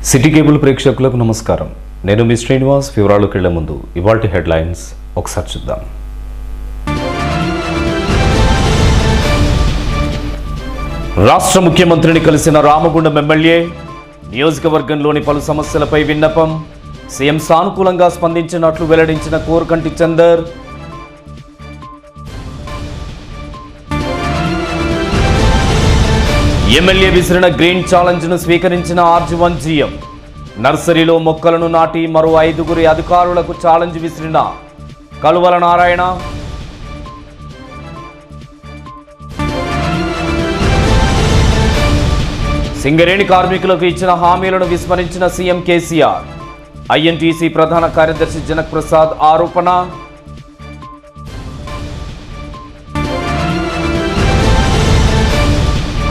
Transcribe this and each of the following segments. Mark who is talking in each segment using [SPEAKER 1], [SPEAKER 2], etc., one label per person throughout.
[SPEAKER 1] City cable ప్రేక్షకులకు నమస్కారం. నేను మీ శ్రీనివాస్. వివరాలకు వెళ్లే ముందు ఇవాల్టి హెడ్లైన్స్ ఒకసారి చూద్దాం. రాష్ట్ర ముఖ్యమంత్రిని కలిసిన రామగుండం ఎమ్మెల్యే. నియోజకవర్గంలోని పలు సమస్యలపై విన్నపం. సీఎం సానుకూలంగా స్పందించినట్లు వెల్లడించిన కోరకంటి చందర్. ఎమ్మెల్యే విసిరిన గ్రీన్ ఛాలెంజ్ ను స్వీకరించిన ఆర్జీవన్ జీఎం. నర్సరీలో మొక్కలను నాటి మరో 5 అధికారులకు ఛాలెంజ్ విసిరిన కలువల నారాయణ. సింగరేణి కార్మికులకు ఇచ్చిన హామీలను విస్మరించిన సీఎం కేసీఆర్. ఐఎన్టీసీ ప్రధాన కార్యదర్శి జనక్ ప్రసాద్ ఆరోపణ.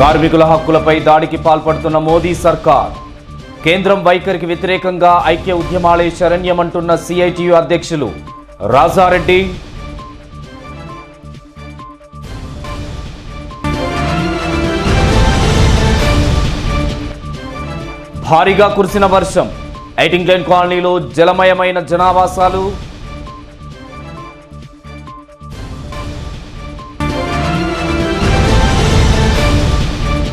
[SPEAKER 1] కార్మికుల హక్కులపై దాడికి పాల్పడుతున్న మోదీ సర్కార్. కేంద్రం వైఖరికి వ్యతిరేకంగా ఐక్య ఉద్యమాలే శరణ్యమంటున్న సిఐటియు అధ్యక్షులు రాజారెడ్డి. భారీగా కురిసిన వర్షం. ఐటింగ్లైన్ కాలనీలో జలమయమైన జనావాసాలు.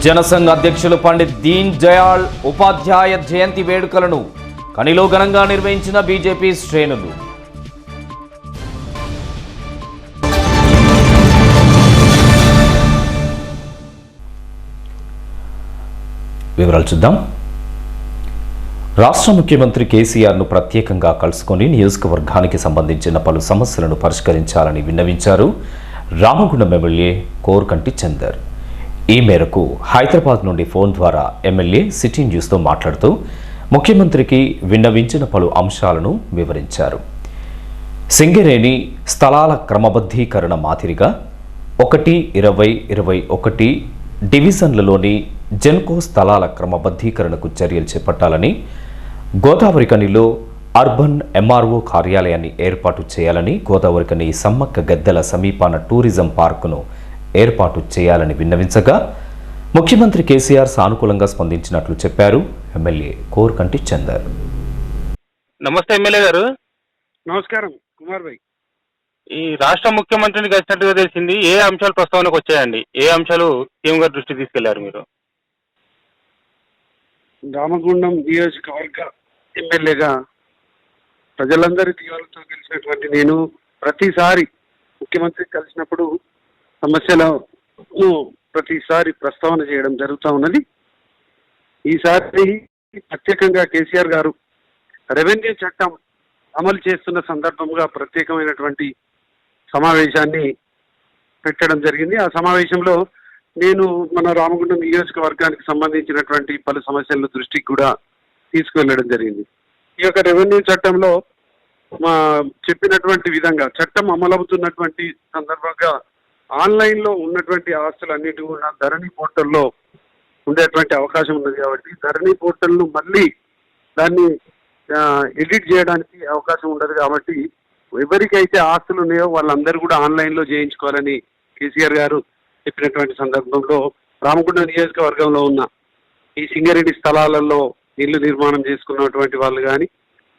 [SPEAKER 1] జనసంఘ్ అధ్యక్షులు పండిత్ దీన్ దయాళ్ ఉపాధ్యాయ జయంతి వేడుకలను కనిలో ఘనంగా నిర్వహించిన బీజేపీ శ్రేణులు. వివరాలు చూద్దాం. రాష్ట్ర ముఖ్యమంత్రి కేసీఆర్ను ప్రత్యేకంగా కలుసుకొని నియోజకవర్గానికి సంబంధించిన పలు సమస్యలను పరిష్కరించాలని విన్నవించారు రామగుండం ఎమ్మెల్యే కోరకంటి చందర్. ఈ మేరకు హైదరాబాద్ నుండి ఫోన్ ద్వారా ఎమ్మెల్యే సిటీ న్యూస్తో మాట్లాడుతూ ముఖ్యమంత్రికి విన్నవించిన పలు అంశాలను వివరించారు. సింగరేణి స్థలాల క్రమబద్ధీకరణ మాదిరిగా 1-20-21 డివిజన్లలోని జెన్కో స్థలాల క్రమబద్ధీకరణకు చర్యలు చేపట్టాలని, గోదావరికనిలో అర్బన్ ఎంఆర్ఓ కార్యాలయాన్ని ఏర్పాటు చేయాలని, గోదావరికని సమ్మక్క గద్దెల సమీపాన టూరిజం పార్కును ఏర్పాటు చేయాలని విన్నవించగా ముఖ్యమంత్రి కేసీఆర్ సానుకూలంగా స్పందించినట్లు చెప్పారు ఎమ్మెల్యే కోరకంటి చందర్.
[SPEAKER 2] నమస్తే ఎమ్మెల్యే గారు.
[SPEAKER 3] నమస్కారం కుమార్ భాయ్.
[SPEAKER 2] ఈ రాష్ట్ర ముఖ్యమంత్రిని కలిసినట్టుగా తెలిసింది. ఏ అంశాలు ప్రస్తావనకు వచ్చాయండి? ఏ అంశాలు సీఎం గారి దృష్టికి తీసుకెళ్లారు మీరు?
[SPEAKER 3] రామగుండం నియోజకవర్గ ఎమ్మెల్యేగా ప్రజలందరి తీవ్రతో కలిసినటువంటి నేను ప్రతిసారి ముఖ్యమంత్రి కలిసినప్పుడు సమస్యలను ప్రతిసారి ప్రస్తావన చేయడం జరుగుతూ ఉన్నది. ఈసారి ప్రత్యేకంగా కేసీఆర్ గారు రెవెన్యూ చట్టం అమలు చేస్తున్న సందర్భంగా ప్రత్యేకమైనటువంటి సమావేశాన్ని పెట్టడం జరిగింది. ఆ సమావేశంలో నేను మన రామగుండం నియోజకవర్గానికి సంబంధించినటువంటి పలు సమస్యల దృష్టికి కూడా తీసుకువెళ్ళడం జరిగింది. ఈ యొక్క రెవెన్యూ చట్టంలో చెప్పినటువంటి విధంగా చట్టం అమలవుతున్నటువంటి సందర్భంగా ఆన్లైన్లో ఉన్నటువంటి ఆస్తులన్నిటి కూడా ధరణి పోర్టల్లో ఉండేటువంటి అవకాశం ఉన్నది. కాబట్టి ధరణి పోర్టల్ను మళ్ళీ దాన్ని ఎడిట్ చేయడానికి అవకాశం ఉండదు. కాబట్టి ఎవరికైతే ఆస్తులు ఉన్నాయో వాళ్ళందరూ కూడా ఆన్లైన్లో చేయించుకోవాలని కేసీఆర్ గారు చెప్పినటువంటి సందర్భంలో రామగుండం నియోజకవర్గంలో ఉన్న ఈ సింగరేణి స్థలాలలో ఇల్లు నిర్మాణం చేసుకున్నటువంటి వాళ్ళు కానీ,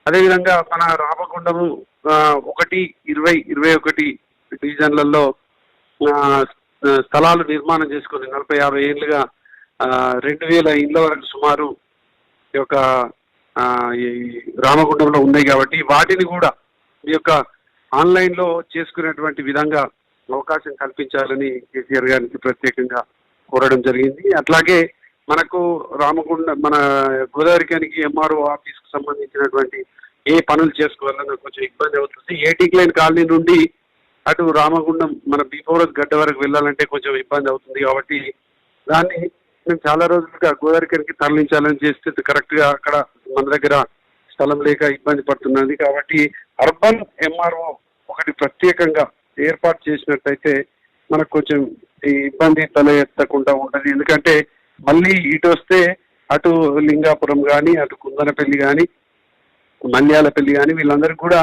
[SPEAKER 3] అదేవిధంగా మన రామగుండము 1-20-21 డివిజన్లలో స్థలాలు నిర్మాణం చేసుకుని 40-50 ఏళ్ళుగా 2000 ఇళ్ళ వరకు సుమారు ఈ యొక్క రామగుండంలో ఉన్నాయి. కాబట్టి వాటిని కూడా ఈ యొక్క ఆన్లైన్లో చేసుకునేటువంటి విధంగా అవకాశం కల్పించాలని కేసీఆర్ గారికి ప్రత్యేకంగా కోరడం జరిగింది. అట్లాగే మనకు రామగుండం మన గోదావరికానికి ఎంఆర్ఓ ఆఫీస్కు సంబంధించినటువంటి ఏ పనులు చేసుకోవాలన్నా కొంచెం ఇబ్బంది అవుతుంది. ఏ డిక్లైన్ కాలనీ నుండి అటు రామగుండం మన బీఫోరస్ గడ్డ వరకు వెళ్ళాలంటే కొంచెం ఇబ్బంది అవుతుంది. కాబట్టి దాన్ని మేము చాలా రోజులుగా గోదావరికి తరలించాలని చేస్తే కరెక్ట్గా అక్కడ మన దగ్గర స్థలం లేక ఇబ్బంది పడుతున్నది. కాబట్టి అర్బన్ ఎంఆర్ఓ ఒకటి ప్రత్యేకంగా ఏర్పాటు చేసినట్టయితే మనకు కొంచెం ఈ ఇబ్బంది తల ఎత్తకుండా ఉంటుంది. ఎందుకంటే మళ్ళీ ఇటు వస్తే అటు లింగాపురం కానీ అటు కుందనపల్లి కానీ మల్యాలపల్లి కానీ వీళ్ళందరికీ కూడా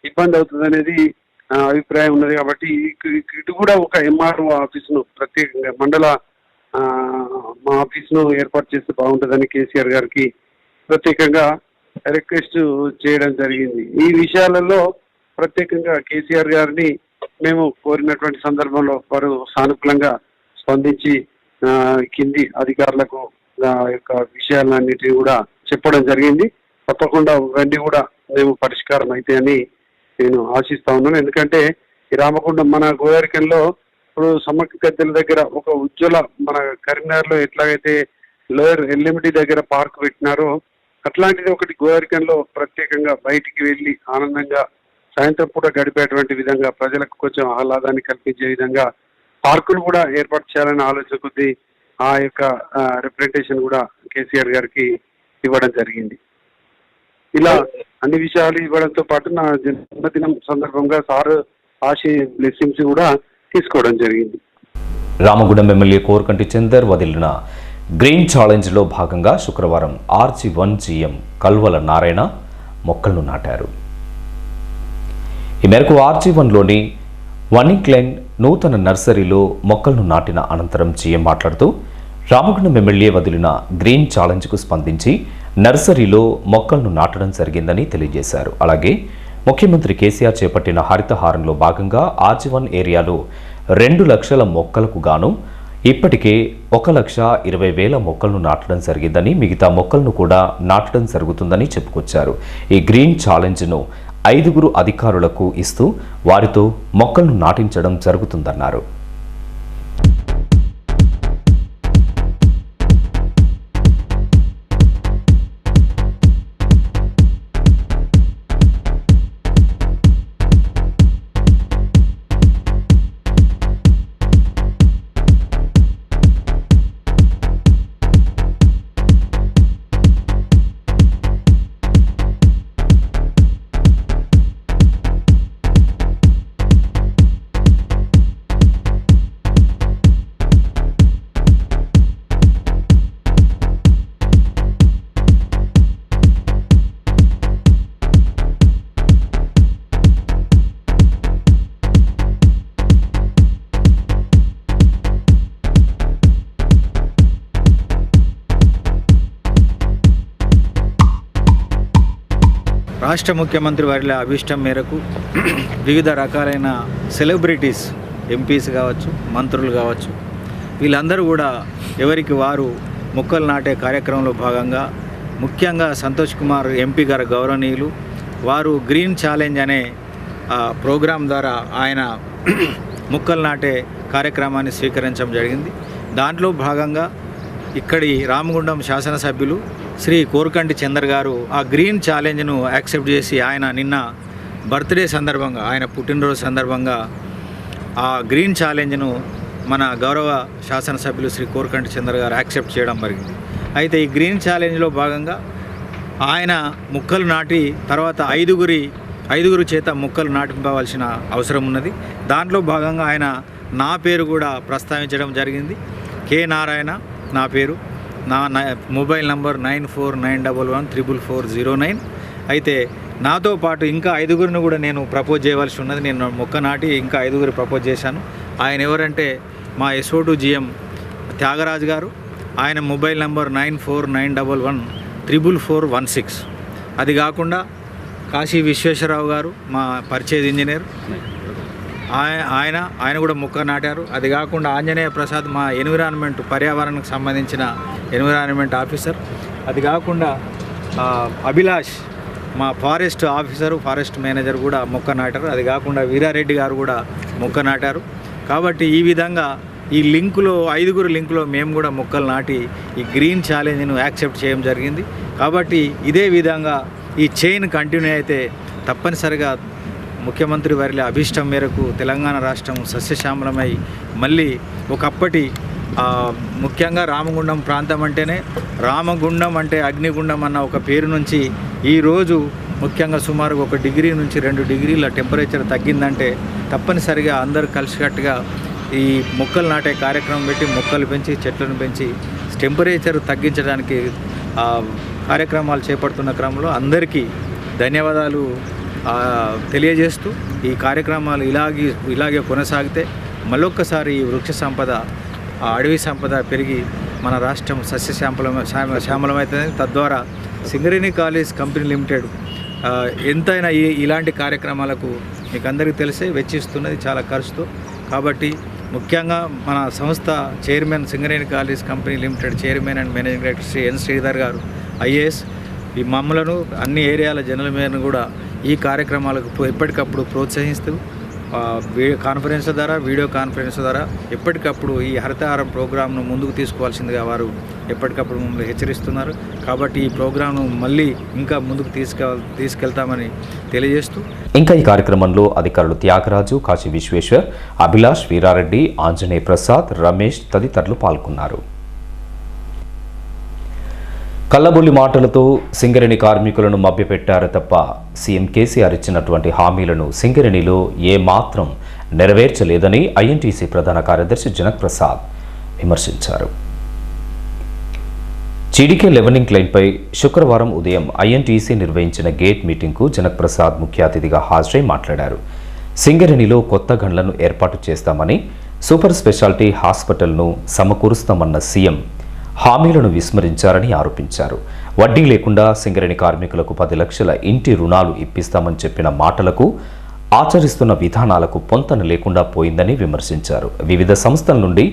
[SPEAKER 3] ఇబ్బంది అవుతుంది అనేది అభిప్రాయం ఉన్నది. కాబట్టి ఇటు కూడా ఒక ఎంఆర్ఓ ఆఫీసును ప్రత్యేకంగా మండల మా ఆఫీసును ఏర్పాటు చేస్తే బాగుంటుందని కేసీఆర్ గారికి ప్రత్యేకంగా రిక్వెస్ట్ చేయడం జరిగింది. ఈ విషయాలలో ప్రత్యేకంగా కేసీఆర్ గారిని మేము కోరినటువంటి సందర్భంలో వారు సానుకూలంగా స్పందించి కింది అధికారులకు యొక్క విషయాలన్నిటినీ కూడా చెప్పడం జరిగింది. తప్పకుండా ఇవన్నీ కూడా మేము పరిష్కారం అయితే అని నేను ఆశిస్తా ఉన్నాను. ఎందుకంటే ఈ రామగుండం మన గోదావరికంలో ఇప్పుడు సమ్మక్క గద్దెల దగ్గర ఒక ఉజ్వల మన కరీంనగర్లో ఎట్లాగైతే లోయర్ ఎల్ఎండి దగ్గర పార్క్ పెట్టినారో అట్లాంటిది ఒకటి గోదావరికంలో ప్రత్యేకంగా బయటికి వెళ్ళి ఆనందంగా సాయంత్రం పూట గడిపేటువంటి విధంగా ప్రజలకు కొంచెం ఆహ్లాదాన్ని కల్పించే విధంగా పార్కులు కూడా ఏర్పాటు చేయాలని ఆలోచన కొద్దీ ఆ యొక్క రిప్రజెంటేషన్ కూడా కేసీఆర్ గారికి ఇవ్వడం జరిగింది. ఇలా అన్ని విషయాలు ఇవ్వడంతో పాటు నా జన్మదినం సందర్భంగా సార్ ఆశీ బ్లెస్సింగ్స్ కూడా తీసుకోవడం జరిగింది.
[SPEAKER 1] రామగుండం ఎమ్మెల్యే కోరకంటి చందర్ వదిలిన గ్రీన్ ఛాలెంజ్లో భాగంగా శుక్రవారం RG1 GM కల్వల నారాయణ మొక్కలను నాటారు. ఈ మేరకు RG1లోని వన్నిక్లైన్ నూతన నర్సరీలో మొక్కలను నాటిన అనంతరం GM మాట్లాడుతూ రామగుండం ఎమ్మెల్యే వదిలిన గ్రీన్ ఛాలెంజ్కు స్పందించి నర్సరీలో మొక్కలను నాటడం జరిగిందని తెలియజేశారు. అలాగే ముఖ్యమంత్రి కేసీఆర్ చేపట్టిన హరితహారంలో భాగంగా RG1 ఏరియాలో 2 లక్షల మొక్కలకు గాను ఇప్పటికే 1,20,000 మొక్కలను నాటడం జరిగిందని, మిగతా మొక్కలను కూడా నాటడం జరుగుతుందని చెప్పుకొచ్చారు. ఈ గ్రీన్ ఛాలెంజ్ను 5 అధికారులకు ఇస్తూ వారితో మొక్కలను నాటించడం జరుగుతుందన్నారు.
[SPEAKER 4] రాష్ట్ర ముఖ్యమంత్రి వారి అభిష్టం మేరకు వివిధ రకాలైన సెలబ్రిటీస్, ఎంపీస్ కావచ్చు, మంత్రులు కావచ్చు, వీళ్ళందరూ కూడా ఎవరికి వారు మొక్కలు నాటే కార్యక్రమంలో భాగంగా ముఖ్యంగా సంతోష్ కుమార్ ఎంపీ గారు గౌరవనీయులు వారు గ్రీన్ ఛాలెంజ్ అనే ప్రోగ్రాం ద్వారా ఆయన మొక్కలు నాటే కార్యక్రమాన్ని స్వీకరించడం జరిగింది. దాంట్లో భాగంగా ఇక్కడి రామగుండం శాసనసభ్యులు శ్రీ కోరకంటి చందర్ గారు ఆ గ్రీన్ ఛాలెంజ్ను యాక్సెప్ట్ చేసి ఆయన నిన్న బర్త్డే సందర్భంగా, ఆయన పుట్టినరోజు సందర్భంగా ఆ గ్రీన్ ఛాలెంజ్ను మన గౌరవ శాసనసభ్యులు శ్రీ కోరకంటి చందర్ గారు యాక్సెప్ట్ చేయడం జరిగింది. అయితే ఈ గ్రీన్ ఛాలెంజ్లో భాగంగా ఆయన మొక్కలు నాటి తర్వాత ఐదుగురు చేత మొక్కలు నాటింపవలసిన అవసరం ఉన్నది. దాంట్లో భాగంగా ఆయన నా పేరు కూడా ప్రస్తావించడం జరిగింది. కె నారాయణ నా పేరు, నా మొబైల్ నంబర్ 9491114409. అయితే నాతో పాటు ఇంకా 5గురిని కూడా నేను ప్రపోజ్ చేయవలసి ఉన్నది. నేను మొక్క నాటి ఇంకా 5గురు ప్రపోజ్ చేశాను. ఆయన ఎవరంటే మా SO2 GM త్యాగరాజ్ గారు, ఆయన మొబైల్ నంబర్ 9491114416. అది కాకుండా కాశీ విశ్వేశ్వరరావు గారు మా పర్చేజ్ ఇంజనీర్, ఆయన కూడా మొక్క నాటారు. అది కాకుండా ఆంజనేయ ప్రసాద్ మా పర్యావరణకు సంబంధించిన ఎన్విరాన్మెంట్ ఆఫీసర్. అది కాకుండా అభిలాష్ మా ఫారెస్ట్ ఆఫీసరు, ఫారెస్ట్ మేనేజర్ కూడా మొక్క నాటారు. అది కాకుండా వీరారెడ్డి గారు కూడా మొక్క నాటారు. కాబట్టి ఈ విధంగా ఈ లింకులో 5గురు లింకులో మేము కూడా మొక్కలు నాటి ఈ గ్రీన్ ఛాలెంజ్ను యాక్సెప్ట్ చేయడం జరిగింది. కాబట్టి ఇదే విధంగా ఈ చైన్ కంటిన్యూ అయితే తప్పనిసరిగా ముఖ్యమంత్రి వారి అభీష్టం మేరకు తెలంగాణ రాష్ట్రం సస్యశ్యామలమై మళ్ళీ ఒకప్పటి ముఖ్యంగా రామగుండం ప్రాంతం అంటేనే రామగుండం అంటే అగ్నిగుండం అన్న ఒక పేరు నుంచి ఈరోజు ముఖ్యంగా సుమారు 1 డిగ్రీ నుంచి 2 డిగ్రీల టెంపరేచర్ తగ్గిందంటే తప్పనిసరిగా అందరూ కలిసికట్టుగా ఈ మొక్కలు నాటే కార్యక్రమం పెట్టి మొక్కలు పెంచి చెట్లను పెంచి టెంపరేచర్ తగ్గించడానికి కార్యక్రమాలు చేపడుతున్న క్రమంలో అందరికీ ధన్యవాదాలు తెలియజేస్తూ ఈ కార్యక్రమాలు ఇలాగే కొనసాగితే మళ్ళొక్కసారి ఈ వృక్ష సంపద అడవి సంపద పెరిగి మన రాష్ట్రం శ్యామలమవుతుంది. తద్వారా సింగరేణి కాలేజ్ కంపెనీ లిమిటెడ్ ఎంతైనా ఇలాంటి కార్యక్రమాలకు మీకు అందరికీ తెలిసే వెచ్చిస్తున్నది చాలా ఖర్చుతో. కాబట్టి ముఖ్యంగా మన సంస్థ chairman Singareni collieries company limited chairman and managing director Shri N Sridhar garu IAS ఈ మమ్మలను అన్ని ఏరియాల జనరల్ మేయర్ను కూడా ఈ కార్యక్రమాలకు ఎప్పటికప్పుడు ప్రోత్సహిస్తూ వీడియో కాన్ఫరెన్స్ ద్వారా ఎప్పటికప్పుడు ఈ హరితహారం ప్రోగ్రామ్ను ముందుకు తీసుకోవాల్సిందిగా వారు ఎప్పటికప్పుడు మమ్మల్ని హెచ్చరిస్తున్నారు. కాబట్టి ఈ ప్రోగ్రామ్ను మళ్ళీ ఇంకా ముందుకు తీసుకెళ్తామని తెలియజేస్తూ
[SPEAKER 1] ఇంకా ఈ కార్యక్రమంలో అధికారులు త్యాగరాజు, కాశీ విశ్వేశ్వర్, అభిలాష్, వీరారెడ్డి, ఆంజనేయ ప్రసాద్, రమేష్ తదితరులు పాల్గొన్నారు. కల్లబొల్లి మాటలతో సింగరేణి కార్మికులను మభ్యపెట్టారు తప్ప సీఎం కేసీఆర్ ఇచ్చినటువంటి హామీలను సింగరేణిలో ఏమాత్రం నెరవేర్చలేదని ఐఎన్టీసీ ప్రధాన కార్యదర్శి జనక్ ప్రసాద్ విమర్శించారు. చీడికే లెవెనింగ్ లైన్పై శుక్రవారం ఉదయం ఐఎన్టీసీ నిర్వహించిన గేట్ మీటింగ్కు జనక్ ప్రసాద్ ముఖ్య అతిథిగా హాజరై మాట్లాడారు. సింగరేణిలో కొత్త గన్లను ఏర్పాటు చేస్తామని, సూపర్ స్పెషాలిటీ హాస్పిటల్ను సమకూరుస్తామన్న సీఎం హామీలను విస్మరించారని ఆరోపించారు. వడ్డీ లేకుండా సింగరేణి కార్మికులకు 10 లక్షల ఇంటి రుణాలు ఇప్పిస్తామని చెప్పిన మాటలకు ఆచరిస్తున్న విధానాలకు పొంతన లేకుండా పోయిందని విమర్శించారు. వివిధ సంస్థల నుండి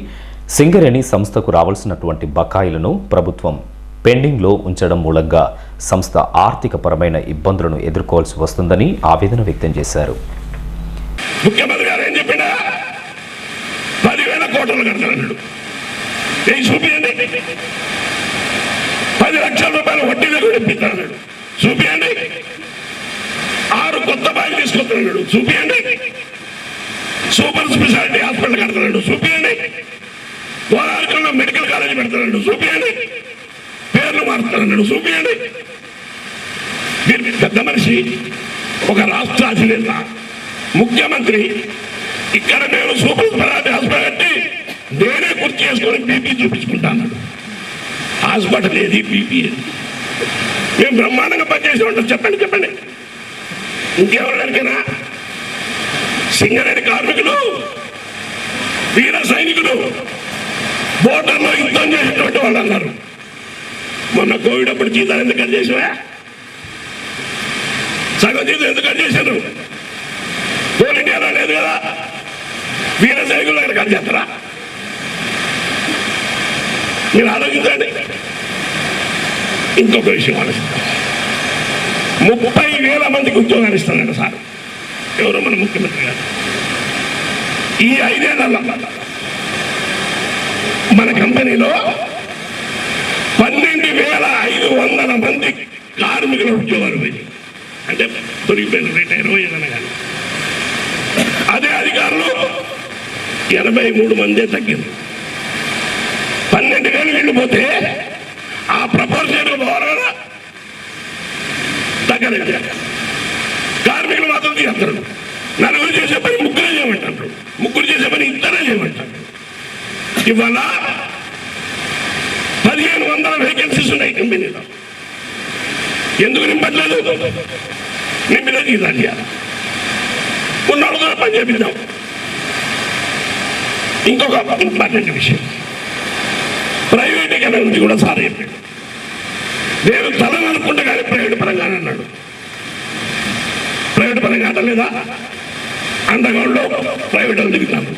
[SPEAKER 1] సింగరేణి సంస్థకు రావాల్సినటువంటి బకాయిలను ప్రభుత్వం పెండింగ్లో ఉంచడం మూలంగా సంస్థ ఆర్థిక పరమైన ఇబ్బందులను ఎదుర్కోవాల్సి వస్తుందని ఆవేదన వ్యక్తం చేశారు.
[SPEAKER 5] ముఖ్యమంత్రి గారు ఏం చెప్పినా 10,000 కోట్లు కడతాడు. 10 లక్షల రూపాయలు వడ్డీలో కూడా ఇప్పిస్తాడు. చూపియండి. 6 కొత్త బాయిలు తీసుకొస్తున్నాడు. చూపియండి. సూపర్ స్పెషాలిటీ హాస్పిటల్ కడుతున్నాడు. చూపియండి. గోదావరిలో మెడికల్ కాలేజ్ పెడుతున్నాడు. చూపియండి. పేర్లు మారుతున్నాడు. చూపియండి. మీరు పెద్ద మనిషి, ఒక రాష్ట్ర అధినేత, ముఖ్యమంత్రి, ఇక్కడ నేను సూపర్ స్పెషాలిటీ హాస్పిటల్ కట్టి నేనే గుర్తు చేసుకొని బీపీ చూపించుకుంటాను. హాస్పిటల్ ఏది, బీపీ ఏది? మేము బ్రహ్మాండంగా పనిచేసి ఉంటాం. చెప్పండి. ఇంకెవరికైనా సింగరేణి కార్మికులు, వీర సైనికులు బోర్డర్లో యుద్ధం చేసేటువంటి వాళ్ళు అన్నారు. మొన్న కోవిడ్ అప్పుడు జీతాలు ఎందుకు కట్ చేసావా? సగం జీతం ఎందుకు కట్ చేశారు? కోల్ ఇండియాలో లేదు కదా. వీర సైనికులు దగ్గర కట్ చేస్తారా? మీరు ఆలోచించండి. ఇంకొక విషయం ఆలోచిద్దాం. 30,000 మందికి ఉద్యోగాలు ఇస్తున్నాడు సార్. ఎవరో మన ముఖ్యమంత్రి గారు. ఈ 5 ఏళ్లలో మన కంపెనీలో 12,500 మంది కార్మికుల ఉద్యోగాలు పోయి, అంటే దొరికిపోయిన రిటైర్ ఏదైనా కానీ. అదే అధికారులు 83 మందే తగ్గింది. 12,000 వీళ్ళు పోతే ఆ ప్రపోర్షన్ ద్వారా తగ్గలేదు. కార్మికులు మాత్రం తీస్తారు. 4 చేసే పని 3 చేయమంటారు. 3 చేసే పని 2 చేయమంటారు. ఇవాళ 1,500 వేకెన్సీస్ ఉన్నాయి కంపెనీలో. ఎందుకు నింపట్లేదు? నింపితే తీయాలి. ఉన్నోళ్ళతో పని చేపిద్దాం. ఇంకొక ఇంపార్టెంట్ విషయం, ప్రైవేటీకరణ గురించి కూడా సార్ చెప్పాడు. నేను తల అనుకుంటే కానీ ప్రైవేట్ పరంగా అన్నాడు. ప్రైవేట్ పరంగా అంటలేదా? అండగౌడ్లో ప్రైవేట్ వాళ్ళు దిగుతారు.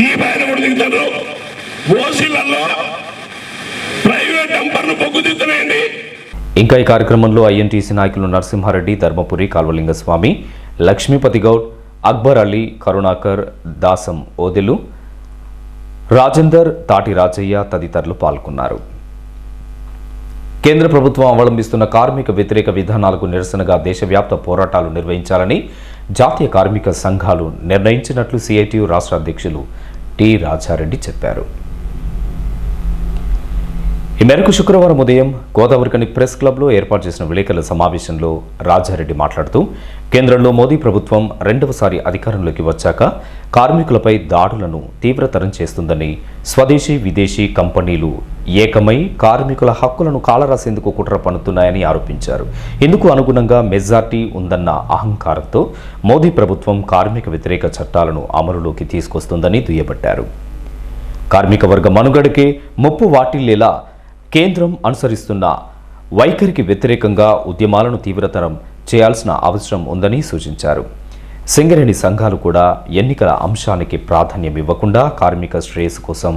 [SPEAKER 5] ఈ పైన కూడా దిగుతారు. ఓసీలలో ప్రైవేట్ డంపర్లు బొగ్గు దిగుతున్నాయండి.
[SPEAKER 1] ఇంకా ఈ కార్యక్రమంలో ఐఎన్టీసీ నాయకులు నరసింహారెడ్డి, ధర్మపురి, కాల్వలింగస్వామి, లక్ష్మీపతి గౌడ్, అక్బర్ అలీ, కరుణాకర్, దాసం ఓదెలు, రాజేందర్, తాటి రాజయ్య తదితరులు పాల్గొన్నారు. కేంద్ర ప్రభుత్వం అవలంబిస్తున్న కార్మిక వ్యతిరేక విధానాలకు నిరసనగా దేశవ్యాప్త పోరాటాలు నిర్వహించాలని జాతీయ కార్మిక సంఘాలు నిర్ణయించినట్లు సిఐటియు రాష్ట్ర అధ్యక్షులు టి రాజారెడ్డి చెప్పారు. ఈ మేరకు శుక్రవారం ఉదయం గోదావరికని ప్రెస్ క్లబ్లో ఏర్పాటు చేసిన విలేకరుల సమావేశంలో రాజారెడ్డి మాట్లాడుతూ కేంద్రంలో మోదీ ప్రభుత్వం రెండవసారి అధికారంలోకి వచ్చాక కార్మికులపై దాడులను తీవ్రతరం చేస్తుందని, స్వదేశీ విదేశీ కంపెనీలు ఏకమై కార్మికుల హక్కులను కాలరాసేందుకు కుట్ర పన్నుతున్నాయని ఆరోపించారు. ఇందుకు అనుగుణంగా మెజార్టీ ఉందన్న అహంకారంతో మోదీ ప్రభుత్వం కార్మిక వ్యతిరేక చట్టాలను అమలులోకి తీసుకొస్తుందని దుయ్యబట్టారు. కార్మిక వర్గ మనుగడకే ముప్పు వాటిల్లేలా కేంద్రం అనుసరిస్తున్న వైఖరికి వ్యతిరేకంగా ఉద్యమాలను తీవ్రతరం చేయాల్సిన అవసరం ఉందని సూచించారు. సింగరేణి సంఘాలు కూడా ఎన్నికల అంశానికి ప్రాధాన్యం ఇవ్వకుండా కార్మిక శ్రేయస్సు కోసం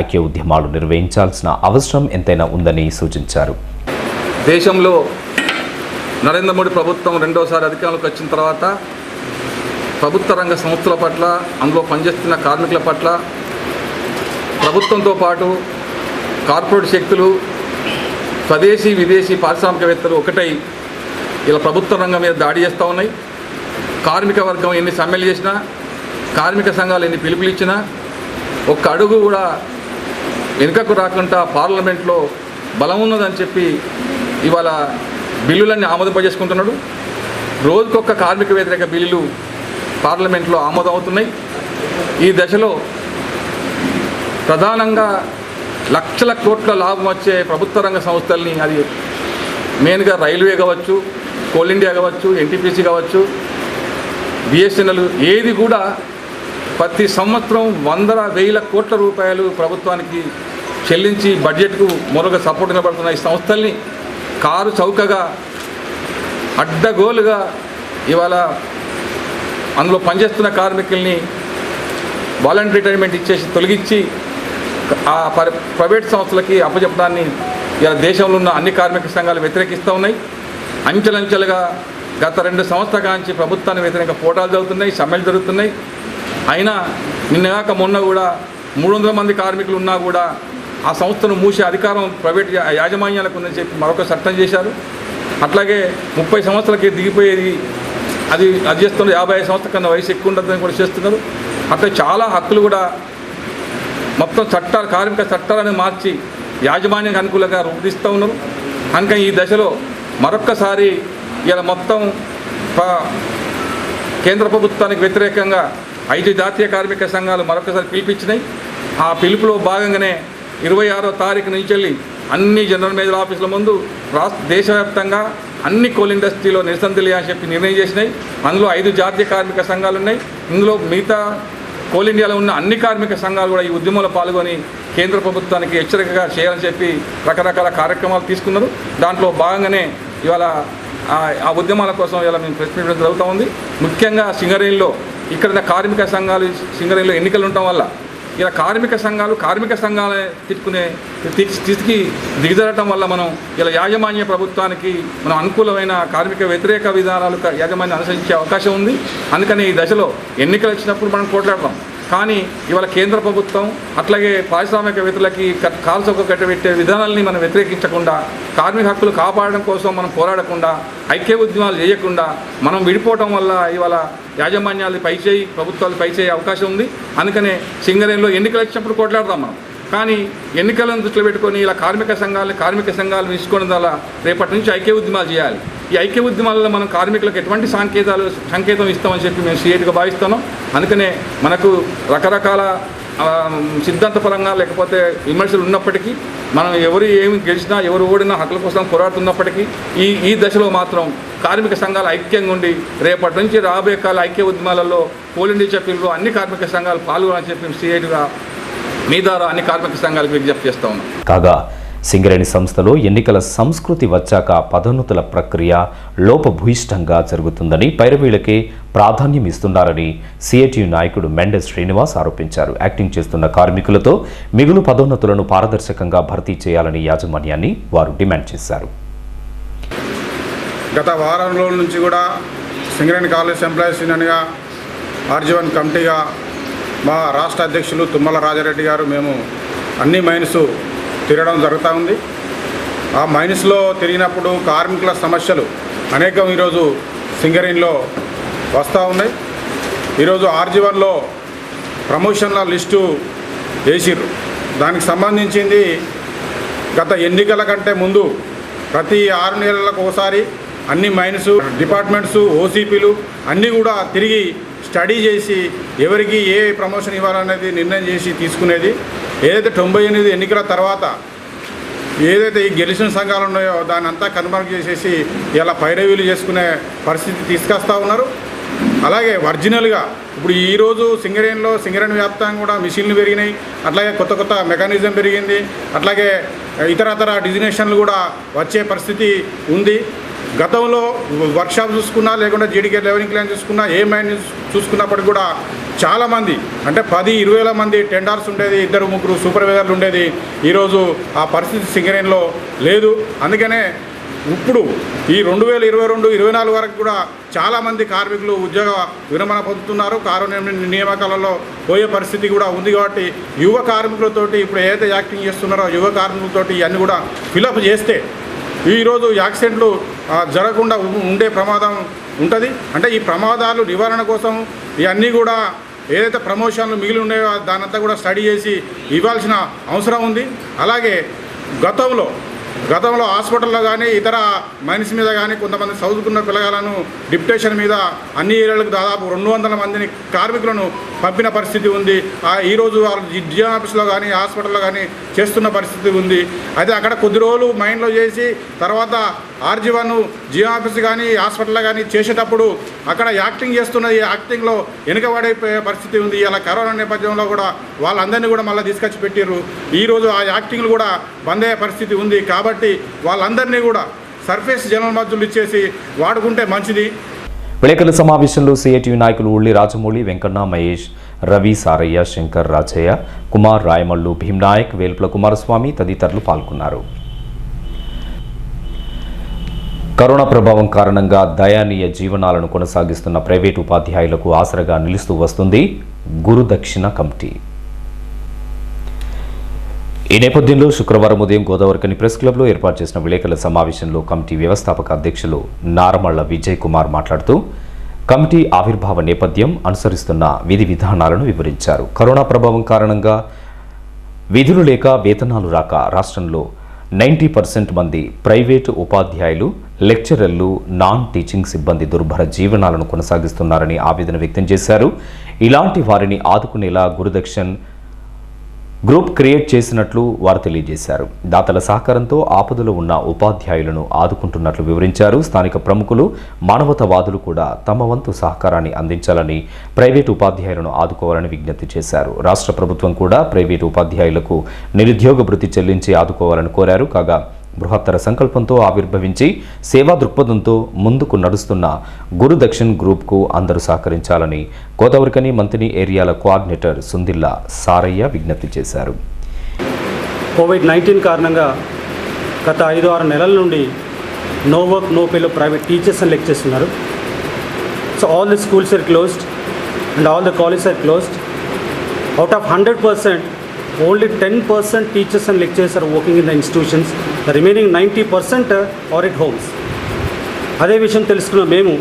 [SPEAKER 1] ఐక్య ఉద్యమాలు నిర్వహించాల్సిన అవసరం ఎంతైనా ఉందని సూచించారు.
[SPEAKER 6] దేశంలో నరేంద్ర మోడీ ప్రభుత్వం రెండోసారి అధికారంలోకి వచ్చిన తర్వాత ప్రభుత్వ రంగ సంస్థల పట్ల, అందులో పనిచేస్తున్న కార్మికుల పట్ల ప్రభుత్వంతో పాటు కార్పొరేట్ శక్తులు, స్వదేశీ విదేశీ పారిశ్రామికవేత్తలు ఒకటై ఇలా ప్రభుత్వ రంగం మీద దాడి చేస్తూ ఉన్నాయి. కార్మిక వర్గం ఎన్ని సమ్మెలు చేసినా, కార్మిక సంఘాలు ఎన్ని పిలుపులు ఇచ్చినా ఒక్క అడుగు కూడా వెనుకకు రాకుండా పార్లమెంట్లో బలం ఉన్నదని చెప్పి ఇవాళ బిల్లులన్నీ ఆమోదింపజేసుకుంటున్నాడు. రోజుకొక కార్మిక వ్యతిరేక బిల్లులు పార్లమెంట్లో ఆమోదం అవుతున్నాయి. ఈ దశలో ప్రధానంగా లక్షల కోట్ల లాభం వచ్చే ప్రభుత్వ రంగ సంస్థల్ని, అది మెయిన్గా రైల్వే కావచ్చు, కోల్ ఇండియా కావచ్చు, ఎన్టీపీసీ కావచ్చు, బిఎస్ఎన్ఎల్, ఏది కూడా ప్రతి సంవత్సరం వందల వేల కోట్ల రూపాయలు ప్రభుత్వానికి చెల్లించి బడ్జెట్కు మరొక సపోర్ట్ నిలబడుతున్న ఈ సంస్థల్ని కారు చౌకగా అడ్డగోలుగా ఇవాళ అందులో పనిచేస్తున్న కార్మికుల్ని వాలంటరీ రిటైర్మెంట్ ఇచ్చేసి తొలగించి ఆ ప్రైవేట్ సంస్థలకి అప్పచెప్పడాన్ని ఇలా దేశంలో ఉన్న అన్ని కార్మిక సంఘాలు వ్యతిరేకిస్తూ ఉన్నాయి. అంచెలంచెలుగా గత 2 సంవత్సరాల నుంచి ప్రభుత్వానికి వ్యతిరేక పోరాటాలు జరుగుతున్నాయి, సమ్మెలు జరుగుతున్నాయి. అయినా నిన్నగాక మొన్న కూడా 300 మంది కార్మికులు ఉన్నా కూడా ఆ సంస్థను మూసే అధికారం ప్రైవేట్ యాజమాన్యాలకు ఉందని చెప్పి మరొక చట్టం చేశారు. అట్లాగే 30 సంవత్సరాలకి దిగిపోయేది అది చేస్తున్నారు. 55 సంవత్సరాల కన్నా వయసు ఎక్కువ ఉండదని కూడా చేస్తున్నారు. అట్లా చాలా హక్కులు కూడా మొత్తం చట్టాలు, కార్మిక చట్టాలను మార్చి యాజమాన్యానికి అనుకూలంగా రూపొందిస్తూ ఉన్నారు. కనుక ఈ దశలో మరొక్కసారి ఇలా మొత్తం కేంద్ర ప్రభుత్వానికి వ్యతిరేకంగా 5 జాతీయ కార్మిక సంఘాలు మరొకసారి పిలిపించినాయి. ఆ పిలుపులో భాగంగానే 26వ తారీఖు నుంచి వెళ్ళి అన్ని జనరల్ మేనేజర్ ఆఫీసుల ముందు దేశవ్యాప్తంగా అన్ని కోల్ ఇండస్ట్రీలో నిరసన తెలియాలని చెప్పి నిర్ణయం చేసినాయి. అందులో 5 జాతీయ కార్మిక సంఘాలు ఉన్నాయి. ఇందులో మిగతా కోల్ ఇండియాలో ఉన్న అన్ని కార్మిక సంఘాలు కూడా ఈ ఉద్యమంలో పాల్గొని కేంద్ర ప్రభుత్వానికి హెచ్చరికగా చేయాలని చెప్పి రకరకాల కార్యక్రమాలు తీసుకున్నారు. దాంట్లో భాగంగానే ఇవాళ ఆ ఉద్యమాల కోసం ఇలా మేము ప్రెస్ మీట్ జరుగుతూ ఉంది. ముఖ్యంగా సింగరేణిలో ఇక్కడ కార్మిక సంఘాలు సింగరేణిలో ఎన్నికలు ఉండటం వల్ల ఇలా కార్మిక సంఘాలే తిట్టుకునే స్థితికి దిగజారటం వల్ల మనం ఇలా యాజమాన్య ప్రభుత్వానికి మనం అనుకూలమైన కార్మిక వ్యతిరేక విధానాలు యాజమాన్యం అనుసరించే అవకాశం ఉంది. అందుకని ఈ దశలో ఎన్నికలు వచ్చినప్పుడు మనం పోట్లాడతాం. కానీ ఇవాళ కేంద్ర ప్రభుత్వం అట్లాగే పారిశ్రామికవేత్తలకి కాలు చౌక కట్టబెట్టే విధానాలని మనం వ్యతిరేకించకుండా, కార్మిక హక్కులు కాపాడడం కోసం మనం పోరాడకుండా, ఐక్య ఉద్యమాలు చేయకుండా మనం విడిపోవడం వల్ల ఇవాళ యాజమాన్యాలు పైచేయి, ప్రభుత్వాలు పైచేయి అవకాశం ఉంది. అందుకనే సింగరేణిలో ఎన్నికలు వచ్చినప్పుడు కొట్లాడతాం మనం. కానీ ఎన్నికలను దృష్టిలో పెట్టుకొని ఇలా కార్మిక సంఘాలు తీసుకోవడం వల్ల రేపటి నుంచి ఐక్య ఉద్యమాలు చేయాలి. ఈ ఐక్య ఉద్యమాలలో మనం కార్మికులకు ఎటువంటి సంకేతం ఇస్తామని చెప్పి మేము సిఐటిగా భావిస్తున్నాం. అందుకనే మనకు రకరకాల సిద్ధాంతపరంగా లేకపోతే విమర్శలు ఉన్నప్పటికీ, మనం ఎవరు ఏమి గెలిచినా ఎవరు ఓడినా హక్కుల కోసం పోరాడుతున్నప్పటికీ ఈ దశలో మాత్రం కార్మిక సంఘాలు ఐక్యంగా ఉండి రేపటి నుంచి రాబోయే కాల ఐక్య ఉద్యమాలలో కోల్ ఇండియా చెప్పిలో అన్ని కార్మిక సంఘాలు పాల్గొనాలని చెప్పి సిఐటిగా మీ ద్వారా అన్ని కార్మిక సంఘాలకు విజ్ఞప్తి చేస్తూ ఉన్నాం.
[SPEAKER 1] కాగా సింగరేణి సంస్థలో ఎన్నికల సంస్కృతి వచ్చాక పదోన్నతుల ప్రక్రియ లోపభూయిష్టంగా జరుగుతుందని, పైరవీలకే ప్రాధాన్యం ఇస్తున్నారని సిఐటియు నాయకుడు మెండెస్ శ్రీనివాస్ ఆరోపించారు. యాక్టింగ్ చేస్తున్న కార్మికులతో మిగులు పదోన్నతులను పారదర్శకంగా భర్తీ చేయాలని యాజమాన్యాన్ని వారు డిమాండ్ చేశారు.
[SPEAKER 7] గత వారం రోజుల నుంచి కూడా సింగరేణి కాలేజ్ ఎంప్లాయీస్ యూనియన్గా ఆర్జీవన్ కమిటీగా మా రాష్ట్ర అధ్యక్షులు తుమ్మల రాజారెడ్డి గారు మేము అన్ని మైన్స్ తిరగడం జరుగుతూ ఉంది. ఆ మైన్స్లో తిరిగినప్పుడు కార్మికుల సమస్యలు అనేకం ఈరోజు సింగరేణిలో వస్తూ ఉన్నాయి. ఈరోజు ఆర్జీవన్లో ప్రమోషన్ల లిస్టు వేసిర్రు. దానికి సంబంధించింది గత ఎన్నికల కంటే ముందు ప్రతి 6 నెలలకు ఒకసారి అన్ని మైన్స్ డిపార్ట్మెంట్స్ ఓసీపీలు అన్నీ కూడా తిరిగి స్టడీ చేసి ఎవరికి ఏ ప్రమోషన్ ఇవ్వాలనేది నిర్ణయం చేసి తీసుకునేది. ఏదైతే 98 ఎన్నికల తర్వాత ఏదైతే ఈ గెలిచిన సంఘాలు ఉన్నాయో దాన్ని అంతా కనుమరుగు చేసేసి ఇలా పైరవీలు చేసుకునే పరిస్థితి తీసుకొస్తూ ఉన్నారు. అలాగే ఒరిజినల్గా ఇప్పుడు ఈరోజు సింగరేణి వ్యాప్తంగా కూడా మిషన్లు పెరిగినాయి, అట్లాగే కొత్త కొత్త మెకానిజం పెరిగింది, అట్లాగే ఇతరతర డిజిగ్నేషన్లు కూడా వచ్చే పరిస్థితి ఉంది. గతంలో వర్క్షాప్ చూసుకున్నా లేకుండా జీడీకే లెవెలింగ్ ప్లాన్ చూసుకున్నా ఏ మైన్ చూసుకున్నప్పటికీ కూడా చాలామంది అంటే 10-20 మంది టెండర్స్ ఉండేది, 2-3 సూపర్వైజర్లు ఉండేది. ఈరోజు ఆ పరిస్థితి సింగరేణిలో లేదు. అందుకనే ఇప్పుడు ఈ 2022-24 వరకు కూడా చాలామంది కార్మికులు ఉద్యోగ విరమణ పొందుతున్నారు. నియామకాలలో పోయే పరిస్థితి కూడా ఉంది. కాబట్టి యువ కార్మికులతోటి ఇప్పుడు ఏదైతే యాక్టింగ్ చేస్తున్నారో యువ కార్మికులతోటి ఇవన్నీ కూడా ఫిలప్ చేస్తే ఈరోజు యాక్సిడెంట్లు జరగకుండా ఉండే ప్రమాదం ఉంటుంది. అంటే ఈ ప్రమాదాలు నివారణ కోసం ఇవన్నీ కూడా ఏదైతే ప్రమోషన్లు మిగిలి ఉన్నాయో దానంతా కూడా స్టడీ చేసి ఇవ్వాల్సిన అవసరం ఉంది. అలాగే గతంలో హాస్పిటల్లో కానీ ఇతర మైన్స్ మీద కానీ కొంతమంది చదువుకున్న పిల్లగాలను డిప్యుటేషన్ మీద అన్ని ఏరియాలకు దాదాపు 200 మందిని కార్మికులను పంపిన పరిస్థితి ఉంది. ఈరోజు వాళ్ళు జియో ఆఫీస్లో కానీ హాస్పిటల్లో కానీ చేస్తున్న పరిస్థితి ఉంది. అయితే అక్కడ కొద్ది రోజులు మైండ్లో చేసి తర్వాత ఆర్జీవన్ జియో ఆఫీస్ కానీ హాస్పిటల్లో కానీ చేసేటప్పుడు అక్కడ యాక్టింగ్ చేస్తున్న ఈ యాక్టింగ్లో వెనుకబడిపోయే పరిస్థితి ఉంది. ఇలా కరోనా నేపథ్యంలో కూడా వాళ్ళందరినీ కూడా మళ్ళీ తీసుకొచ్చి పెట్టిర్రు. ఈరోజు ఆ యాక్టింగ్లు కూడా బంద్ అయ్యే పరిస్థితి ఉంది. కాబట్టి వాళ్ళందరినీ కూడా సర్ఫేస్ జనరల్ మధ్యలు ఇచ్చేసి వాడుకుంటే మంచిది.
[SPEAKER 1] విలేకరుల సమావేశంలో సిఐటియు నాయకులు ఉల్లి రాజమౌళి, వెంకన్న, మహేష్, రవి, సారయ్య, శంకర్, రాజయ్య, కుమార్, రాయమల్లు, భీమ్నాయక్, వేల్పుల కుమారస్వామి తదితరులు పాల్గొన్నారు. కరోనా ప్రభావం కారణంగా దయానీయ జీవనాలను కొనసాగిస్తున్న ప్రైవేటు ఉపాధ్యాయులకు ఆసరగా నిలుస్తూ వస్తుంది గురుదక్షిణ కమిటీ. ఈ నేపథ్యంలో శుక్రవారం ఉదయం గోదావరికని ప్రెస్ క్లబ్లో ఏర్పాటు చేసిన విలేకరుల సమావేశంలో కమిటీ వ్యవస్థాపక అధ్యక్షులు నారమళ్ల విజయ్ కుమార్ మాట్లాడుతూ కమిటీ ఆవిర్భావ నేపథ్యం, అనుసరిస్తున్న విధి విధానాలను వివరించారు. కరోనా ప్రభావం కారణంగా విధులు లేక వేతనాలు రాక రాష్ట్రంలో 90% మంది ప్రైవేటు ఉపాధ్యాయులు, లెక్చరర్లు, నాన్ టీచింగ్ సిబ్బంది దుర్భర జీవనాలను కొనసాగిస్తున్నారని ఆవేదన వ్యక్తం చేశారు. ఇలాంటి వారిని ఆదుకునేలా గురుదక్షిణ గ్రూప్ క్రియేట్ చేసినట్లు వారు తెలియజేశారు. దాతల సహకారంతో ఆపదలో ఉన్న ఉపాధ్యాయులను ఆదుకుంటున్నట్లు వివరించారు. స్థానిక ప్రముఖులు, మానవతావాదులు కూడా తమ వంతు సహకారాన్ని అందించాలని, ప్రైవేటు ఉపాధ్యాయులను ఆదుకోవాలని విజ్ఞప్తి చేశారు. రాష్ట్ర ప్రభుత్వం కూడా ప్రైవేటు ఉపాధ్యాయులకు నిరుద్యోగ భృతి చెల్లించి ఆదుకోవాలని కోరారు. కాగా బృహత్తర సంకల్పంతో ఆవిర్భవించి సేవా దృక్పథంతో ముందుకు నడుస్తున్న గురుదక్షిణ గ్రూప్కు అందరూ సహకరించాలని గోదావరికని మంత్రి ఏరియాల కోఆర్డినేటర్ సుందిల్లా సారయ్య విజ్ఞప్తి చేశారు.
[SPEAKER 8] కోవిడ్-19 కారణంగా గత 5-6 నెలల నుండి నో వర్క్ నో పేలో ప్రైవేట్ టీచర్స్ అండ్ లెక్చర్స్ ఉన్నారు. So all the schools are closed and all the colleges are closed. Out of 100%, only 10% teachers and lecturers are working in the institutions. The remaining 90% are at homes. అదే విషయం తెలుసుకున్న మేము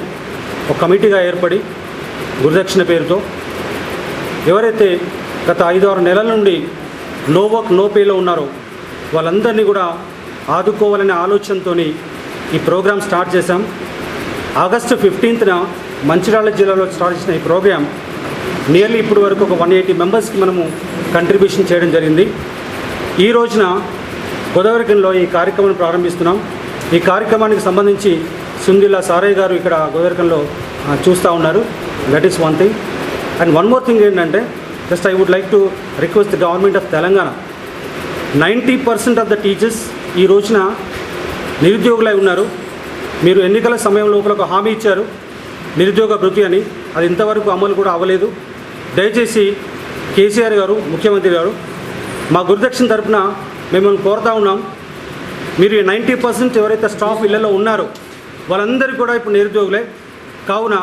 [SPEAKER 8] ఒక కమిటీగా ఏర్పడి గురుదక్షిణ పేరుతో ఎవరైతే గత 5-6 నెలల నుండి నో వర్క్ నో పేలో ఉన్నారో వాళ్ళందరినీ కూడా ఆదుకోవాలనే ఆలోచనతో ఈ ప్రోగ్రాం స్టార్ట్ చేశాం. ఆగస్టు 15న మంచిర్యాల జిల్లాలో స్టార్ట్ చేసిన ఈ ప్రోగ్రాం నియర్లీ ఇప్పుడు వరకు ఒక 180 మెంబర్స్కి మనము కంట్రిబ్యూషన్ చేయడం జరిగింది. ఈ రోజున గోదావరికనిలో ఈ కార్యక్రమాన్ని ప్రారంభిస్తున్నాం. ఈ కార్యక్రమానికి సంబంధించి సుందిల్లా సారయ్య గారు ఇక్కడ గోదావరికనిలో చూస్తూ ఉన్నారు. That is one thing. And one more thing ఏంటంటే just I would like to request the government of Telangana, 90% of the teachers ఈ రోజున నిరుద్యోగులై ఉన్నారు. మీరు ఎన్నికల సమయం లోపల ఒక హామీ ఇచ్చారు నిరుద్యోగ భృతి అని, అది ఇంతవరకు అమలు కూడా అవ్వలేదు. దయచేసి కేసీఆర్ గారు, ముఖ్యమంత్రి గారు, మా గురుదక్షిణ తరఫున మిమ్మల్ని కోరుతా ఉన్నాం. మీరు 90% ఎవరైతే స్టాఫ్ ఇళ్లలో ఉన్నారో వాళ్ళందరూ కూడా ఇప్పుడు నిరుద్యోగులే. కావున